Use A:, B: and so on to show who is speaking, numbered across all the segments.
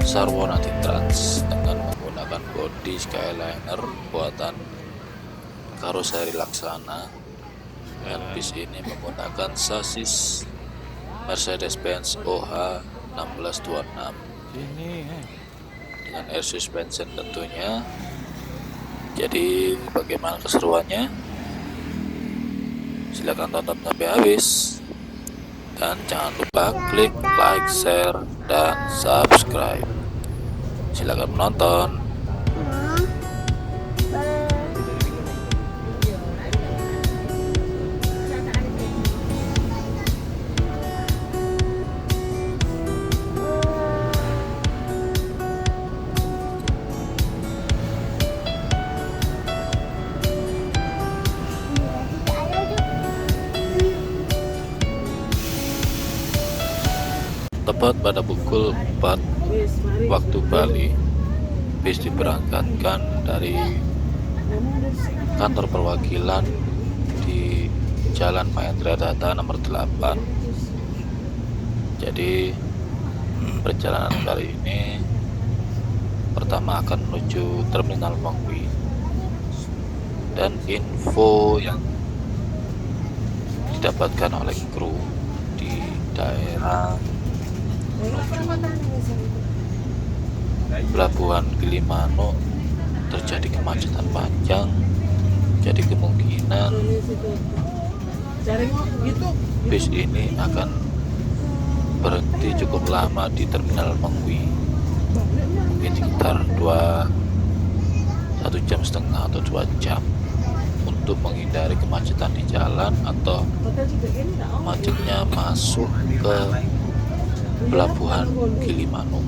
A: Sarwo Trans dengan menggunakan bodi Skyliner buatan karoseri Laksana, dan bis ini menggunakan sasis Mercedes-Benz OH 1626 dengan air suspension tentunya. Jadi bagaimana keseruannya? Silakan tonton sampai habis, dan jangan lupa klik like, share, dan subscribe. Silakan menonton. Tepat pada pukul 4 waktu Bali, bis diberangkatkan dari kantor perwakilan di Jalan Mahendra Data nomor 8. Jadi perjalanan kali ini pertama akan menuju Terminal Mengwi, dan info yang didapatkan oleh kru di daerah Pelabuhan Gilimanuk terjadi kemacetan panjang. Jadi kemungkinan bis ini akan berhenti cukup lama di Terminal Mengwi, mungkin sekitar 1,5 jam atau 2 jam, untuk menghindari kemacetan di jalan atau macetnya masuk ke Pelabuhan Gilimanuk.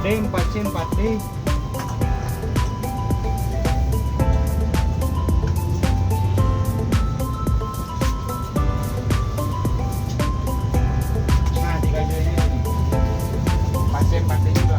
B: 4D 4D. Nah, 3D nya ini 4D juga.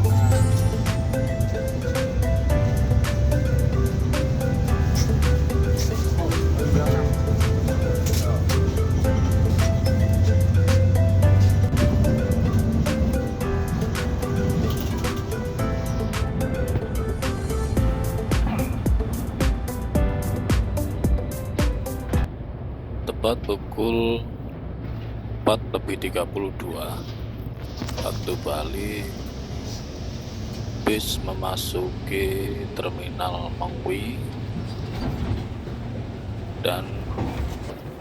A: Tepat pukul 4:32 waktu Bali, bis memasuki terminal Mengwi, dan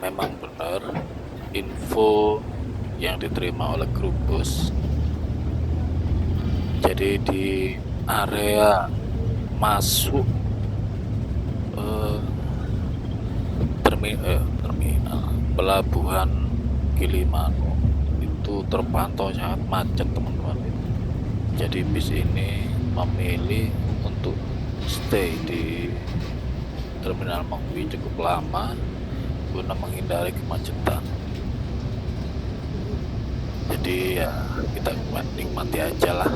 A: memang benar info yang diterima oleh grup bus. Jadi di area masuk terminal pelabuhan Gilimanuk itu terpantau sangat macet, teman-teman. Jadi bis ini memilih untuk stay di terminal Mengwi cukup lama guna menghindari kemacetan. Jadi ya kita nikmati aja lah.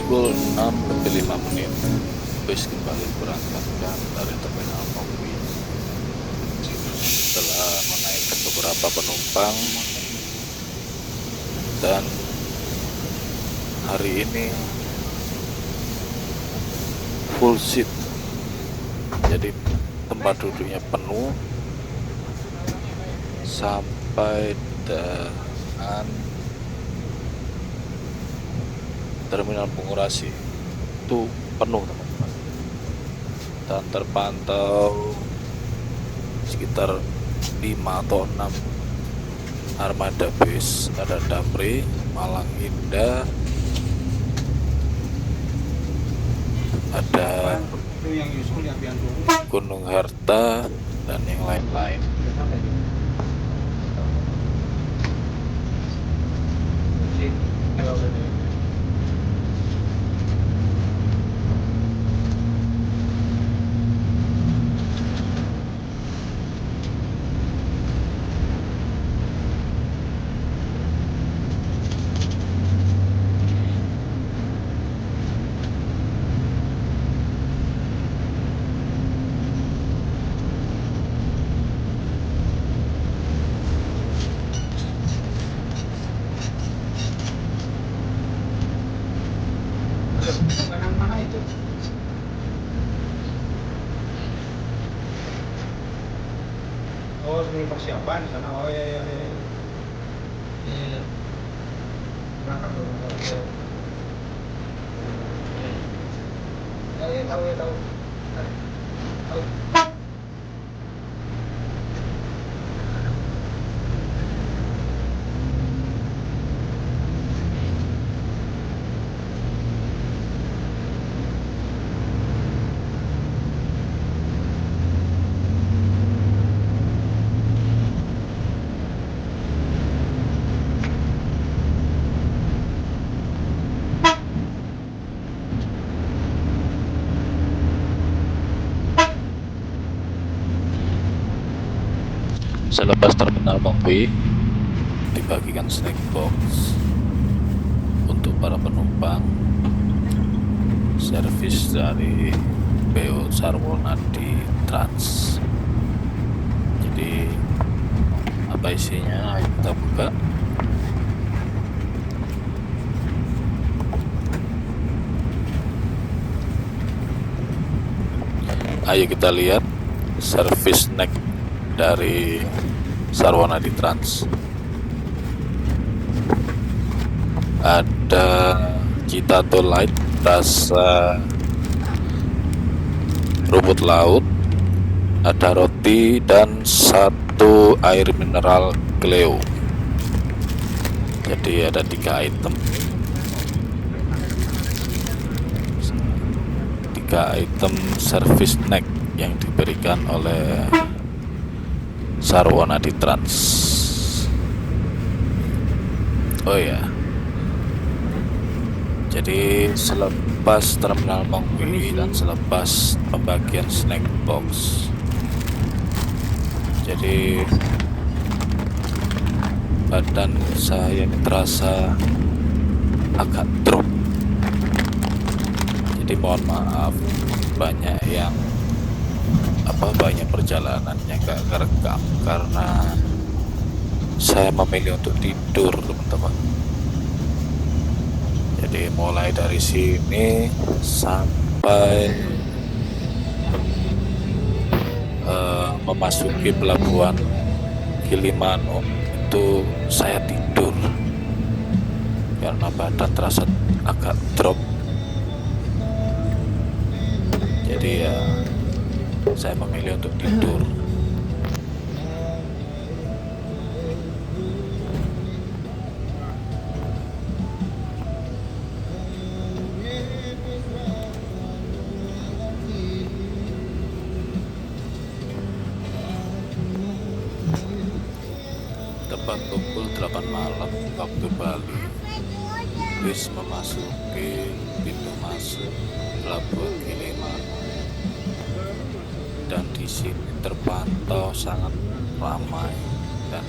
A: Pukul 6:05 bus kembali berangkatkan dari terminal Mengwi setelah menaikkan beberapa penumpang, dan hari ini full seat, jadi tempat duduknya penuh sampai dengan terminal Bungurasi itu penuh, teman-teman, dan terpantau sekitar 5 atau 6 armada bis. Ada Damri, Malang Indah, ada Gunung Harta, dan yang lain-lain.
B: Mana itu? Oh, sebelum persiapan di sana. Oh ya. Iya. Berangkat dulu. Tahu.
A: Selepas terminal Mengwi, dibagikan snack box untuk para penumpang, servis dari PO Sarwona di Trans. Jadi apa isinya? Ayo kita buka. Ayo kita lihat servis snack dari Sarwana di Trans. Ada Citato Light rasa rumput laut, ada roti dan satu air mineral Cleo. Jadi ada 3 item, 3 item service snack yang diberikan oleh Sarwana di Trans. Oh ya, jadi selepas terminal Mongwi dan selepas pembagian snack box, jadi badan saya terasa agak drop. Jadi mohon maaf, banyak perjalanannya gak kerekam karena saya memilih untuk tidur, teman-teman. Jadi mulai dari sini sampai memasuki pelabuhan Gilimanuk itu saya tidur karena badan terasa agak drop. Jadi ya saya memilih untuk tidur. Tepat pukul 8 malam waktu Bali, bis memasuki pintu masuk pelabuhan Gilimanuk, dan di sini terpantau sangat ramai dan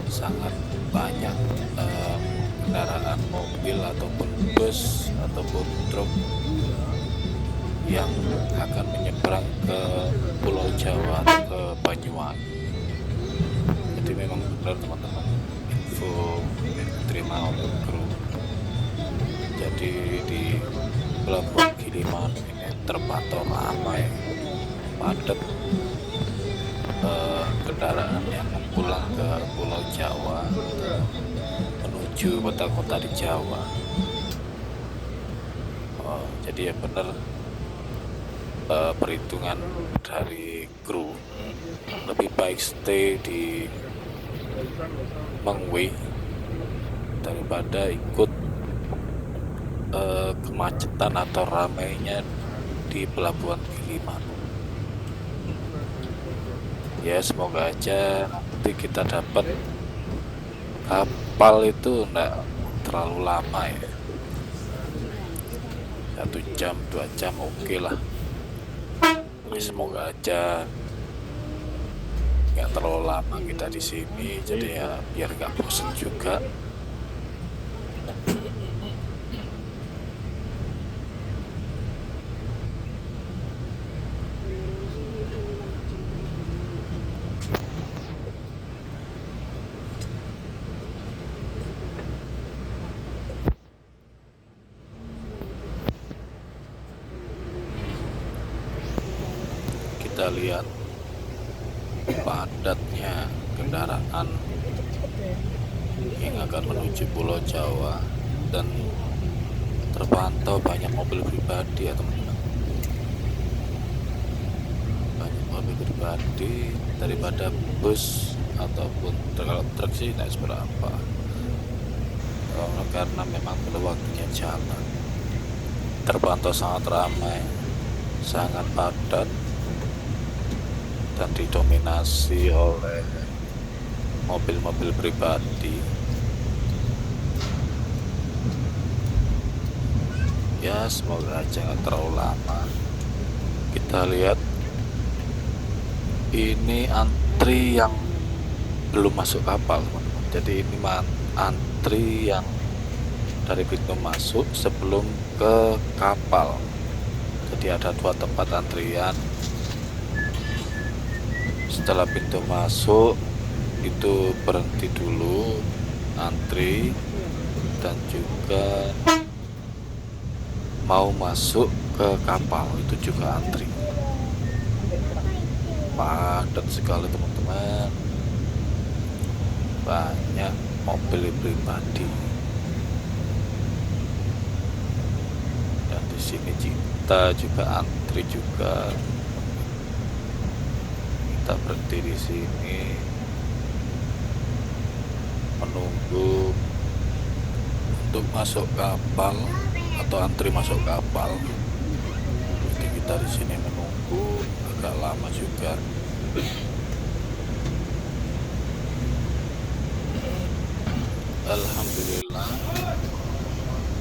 A: sangat banyak kendaraan mobil ataupun bus ataupun truk yang akan menyeberang ke Pulau Jawa atau ke Banyuwangi. Jadi memang benar, teman-teman, info yang diterima oleh kru. Jadi di pelabuhan Gilimanuk ini terpantau ramai, padat kendaraan yang pulang ke Pulau Jawa menuju kota-kota di Jawa. Jadi ya benar, perhitungan dari kru lebih baik stay di Mongwi daripada ikut kemacetan atau ramainya di pelabuhan Gilimanuk. Ya semoga aja nanti kita dapat kapal itu enggak terlalu lama ya, 1 jam 2 jam oke lah. Ya, semoga aja nggak terlalu lama kita di sini, jadi ya biar nggak bosan juga. Kita lihat padatnya kendaraan yang akan menuju Pulau Jawa dan terpantau banyak mobil pribadi ya teman-teman. Banyak mobil pribadi daripada bus ataupun kalau truk sih tidak seberapa, karena memang belum waktunya jalan. Terpantau sangat ramai, sangat padat, dan didominasi oleh mobil-mobil pribadi. Ya semoga aja nggak terlalu lama. Kita lihat ini antri yang belum masuk kapal, teman-teman. Jadi ini antri yang dari pintu masuk sebelum ke kapal. Jadi ada 2 tempat antrian. Setelah pintu masuk itu berhenti dulu antri, dan juga mau masuk ke kapal itu juga antri. Padat sekali teman-teman. banyak mobil pribadi. Dan di sini kita juga antri juga. Kita berhenti di sini menunggu untuk masuk kapal atau antri masuk kapal. Jadi kita di sini menunggu agak lama juga. Alhamdulillah,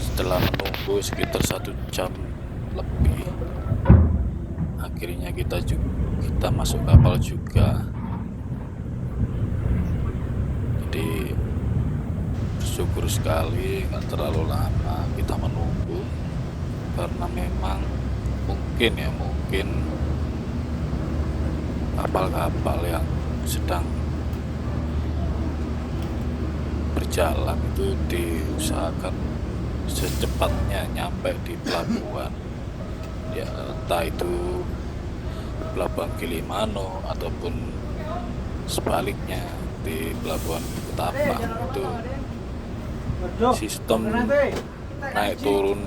A: setelah menunggu sekitar 1 jam lebih, akhirnya kita masuk kapal juga. Jadi bersyukur sekali nggak terlalu lama kita menunggu, karena memang mungkin kapal-kapal yang sedang berjalan itu diusahakan secepatnya nyampe di pelabuhan, ya entah itu pelabuhan Gilimanuk ataupun sebaliknya di pelabuhan Ketapang. Itu sistem naik turun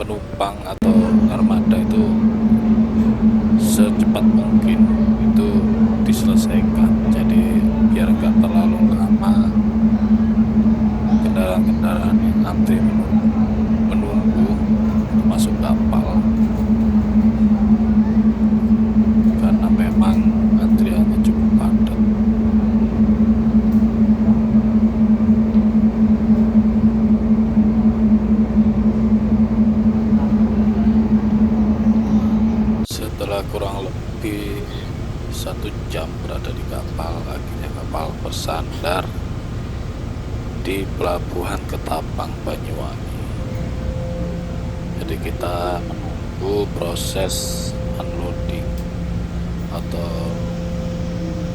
A: penumpang atau armada itu secepat mungkin itu diselesaikan, jadi biar gak terlalu lama kendaraan-kendaraan yang antri menunggu masuk kapal, karena memang antriannya cukup padat. Setelah kurang lebih 1 jam berada di kapal, akhirnya kapal bersandar di pelabuhan Ketapang, Banyuwangi. Jadi kita menunggu proses unloading atau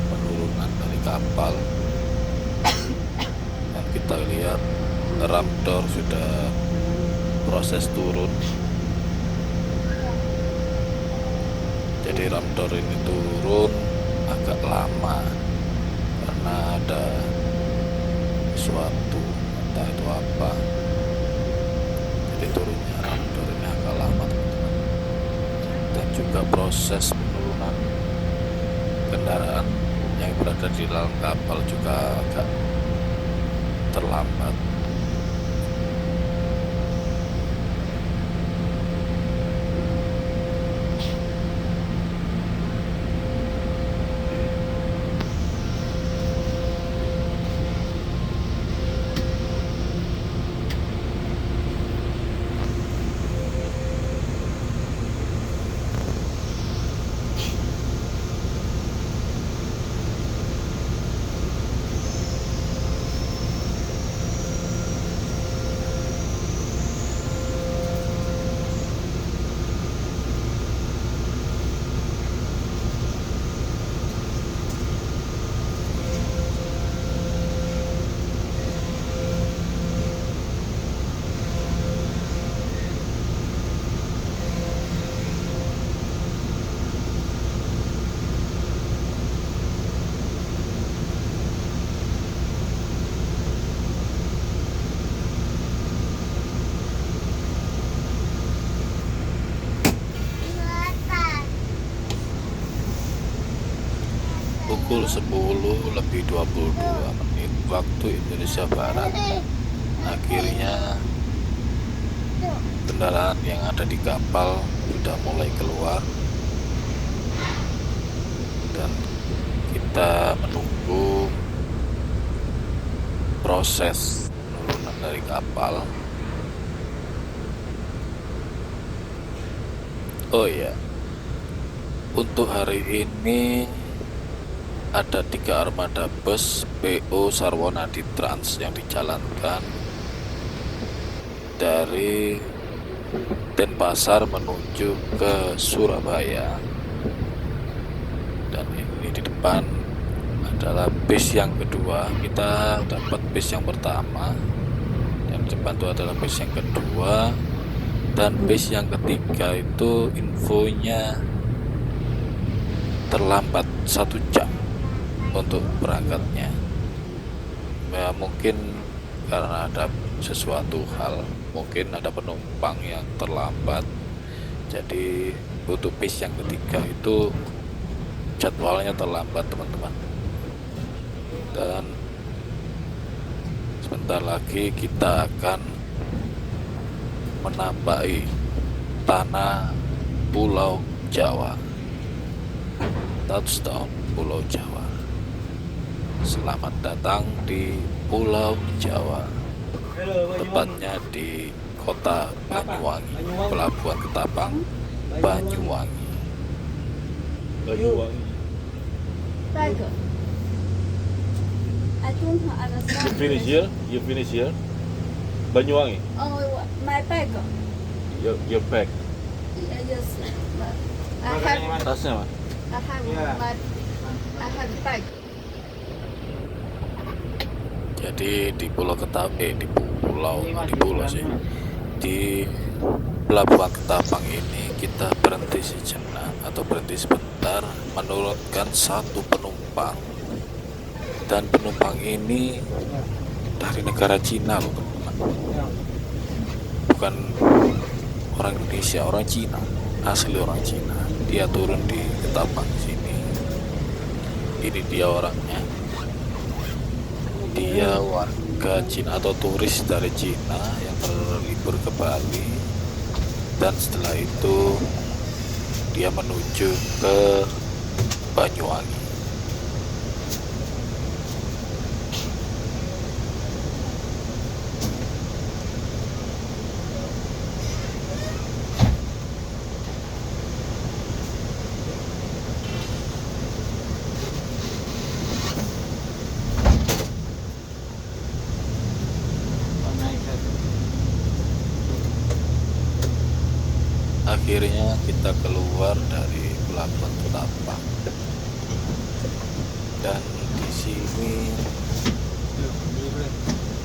A: penurunan dari kapal. Dan kita lihat ram door sudah proses turun. Jadi ram door ini turun agak lama karena ada sesuatu, entah itu apa. Jadi turunnya ram door ini agak lama, teman-teman. Dan juga proses penurunan kendaraan yang berada di dalam kapal juga agak terlambat. Pukul 10:22 waktu Indonesia Barat, akhirnya kendaraan yang ada di kapal sudah mulai keluar dan kita menunggu proses penurunan dari kapal. Oh ya, untuk hari ini ada 3 armada bus PO Sarwonadi Trans yang dijalankan dari Denpasar menuju ke Surabaya. Dan ini di depan adalah bis yang kedua. Kita dapat bis yang pertama, dan di depan itu adalah bis yang kedua, dan bis yang ketiga itu infonya terlambat 1 jam untuk berangkatnya. Ya mungkin karena ada sesuatu hal, mungkin ada penumpang yang terlambat, jadi butuh bis yang ketiga itu jadwalnya terlambat teman-teman. Dan sebentar lagi kita akan menambahi tanah Pulau Jawa. Touchdown Pulau Jawa. Selamat datang di Pulau Jawa, tepatnya di kota Banyuwangi, Pelabuhan Ketapang, Banyuwangi.
C: Banyuwangi.
D: Bag. I don't understand.
C: You finish here? You finish here? Banyuwangi.
D: Oh, my bag.
C: Your bag.
D: Yes. I have.
C: Tasnya mana?
D: I have
B: Yeah.
D: I have bag.
A: Jadi di Pulau di Pelabuhan Ketapang ini kita berhenti sejenak atau berhenti sebentar menurunkan satu penumpang, dan penumpang ini dari negara Cina loh teman-teman, bukan orang Indonesia, orang Cina, asli orang Cina. Dia turun di Ketapang sini. Ini dia orangnya. Dia warga Cina atau turis dari Cina yang berlibur ke Bali, dan setelah itu dia menuju ke Banyuwangi. Akhirnya kita keluar dari Pelabuhan Ketapang, dan di sini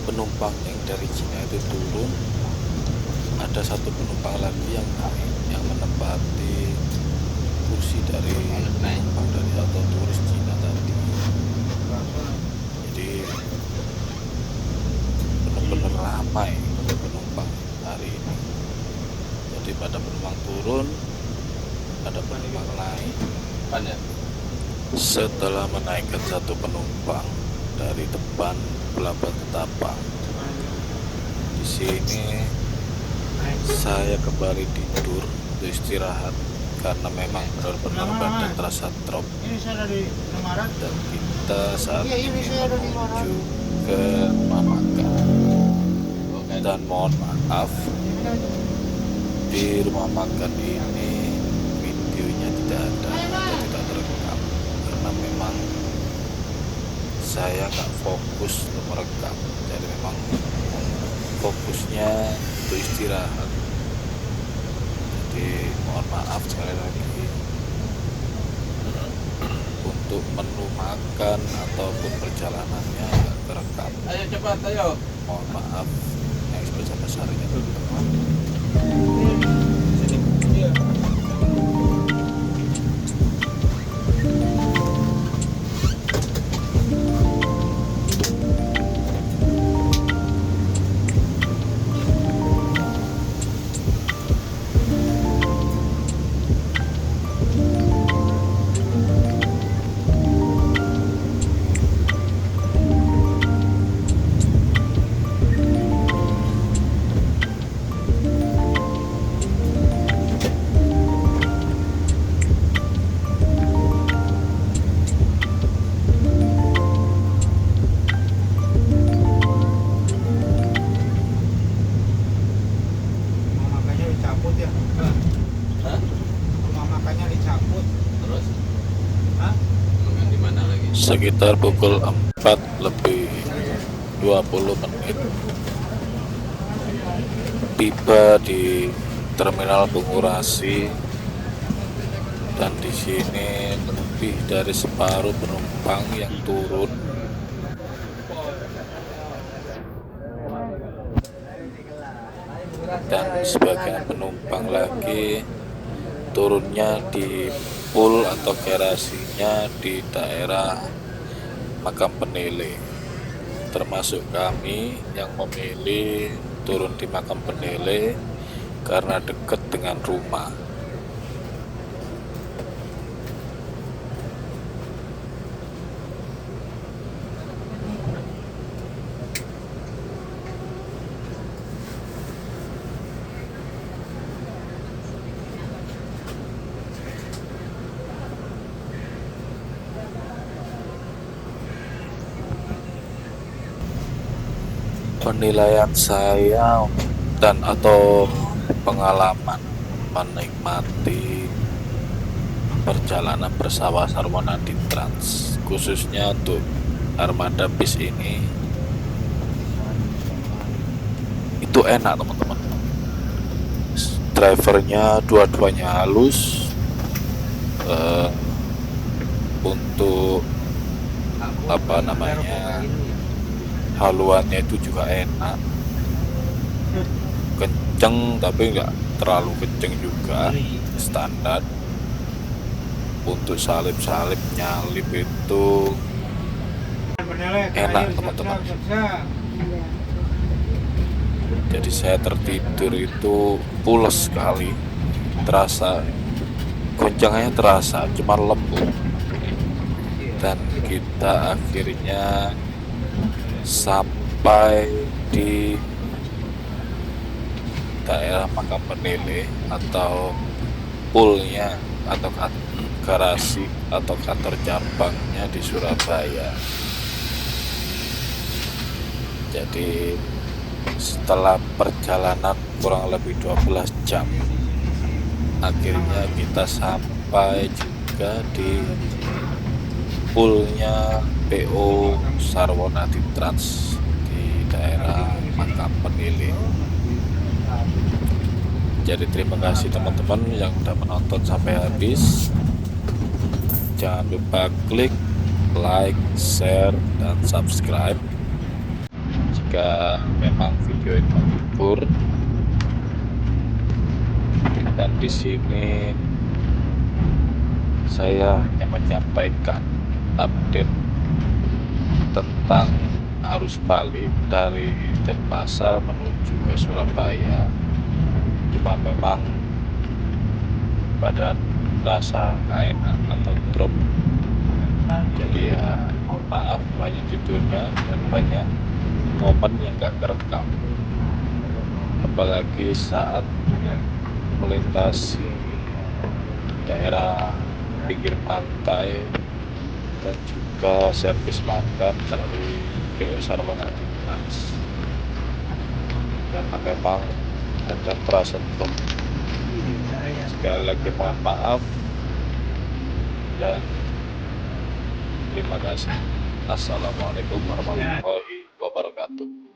A: penumpang yang dari Cina itu turun. Ada satu penumpang lagi yang naik, yang menempati kursi dari penumpang dari atau turis Cina tadi. Jadi benar-benar ramai penumpang hari ini. Jadi pada penumpang turun, ada penumpang naik. Setelah menaikkan satu penumpang dari depan Pelabuhan Ketapang, di sini saya kembali tidur untuk istirahat karena memang benar-benar badan terasa drop.
B: Ini saya dari Semarang.
A: Dan kita saat
B: Iya,
A: ini
B: ini saya dari
A: menuju ke rumah makan. Dan mohon maaf, di rumah makan ini videonya tidak ada atau tidak terekam karena memang saya nggak fokus untuk merekam. Jadi memang fokusnya untuk istirahat. Jadi mohon maaf sekali lagi untuk menu makan ataupun perjalanannya nggak terekam.
C: Ayo cepat, ayo.
A: Mohon maaf yang sebesar-besarnya.
C: Iya.
B: Rumah makannya dicabut ya.
C: Hah?
B: Rumah makannya dicabut.
C: Terus?
B: Hah?
C: Makan di mana lagi?
A: Sekitar pukul 4 lebih 20 menit tiba di Terminal Bungurasi, dan di sini lebih dari separuh penumpang yang turun. Dan sebagian penumpang lagi turunnya di pool atau garasinya di daerah Makam Penile, termasuk kami yang memilih turun di makam Penele karena dekat dengan rumah. Penilaian saya dan atau pengalaman menikmati perjalanan bersama Sarwana di Trans, khususnya untuk armada bis ini, itu enak teman-teman. Drivernya dua-duanya halus, untuk apa namanya, haluannya itu juga enak, kenceng tapi nggak terlalu kenceng juga, standar. Untuk salip-salip nyalip itu enak teman-teman. Jadi saya tertidur itu pules sekali, terasa goncangannya terasa, cuma lembut. Dan kita akhirnya sampai di daerah Makam Penele atau poolnya atau garasi atau kantor cabangnya di Surabaya. Jadi setelah perjalanan kurang lebih 12 jam, akhirnya kita sampai juga di poolnya PO Sarwana di Trans di daerah Makam Penele. Jadi terima kasih teman-teman yang sudah menonton sampai habis. Jangan lupa klik like, share, dan subscribe jika memang video ini menghibur. Dan di sini saya hanya menyampaikan update tentang arus balik dari Denpasar menuju ke Surabaya. Cuma memang badan rasa nggak enak atau drop, jadi ya mohon maaf, banyak judulnya dan banyak momen yang nggak kerekam, apalagi saat melintasi daerah pinggir pantai dan juga servis makan dari PO Sarwana di Trans. Dan memang ada terasa drop. Sekali lagi mohon maaf dan terima kasih. Assalamualaikum warahmatullahi wabarakatuh.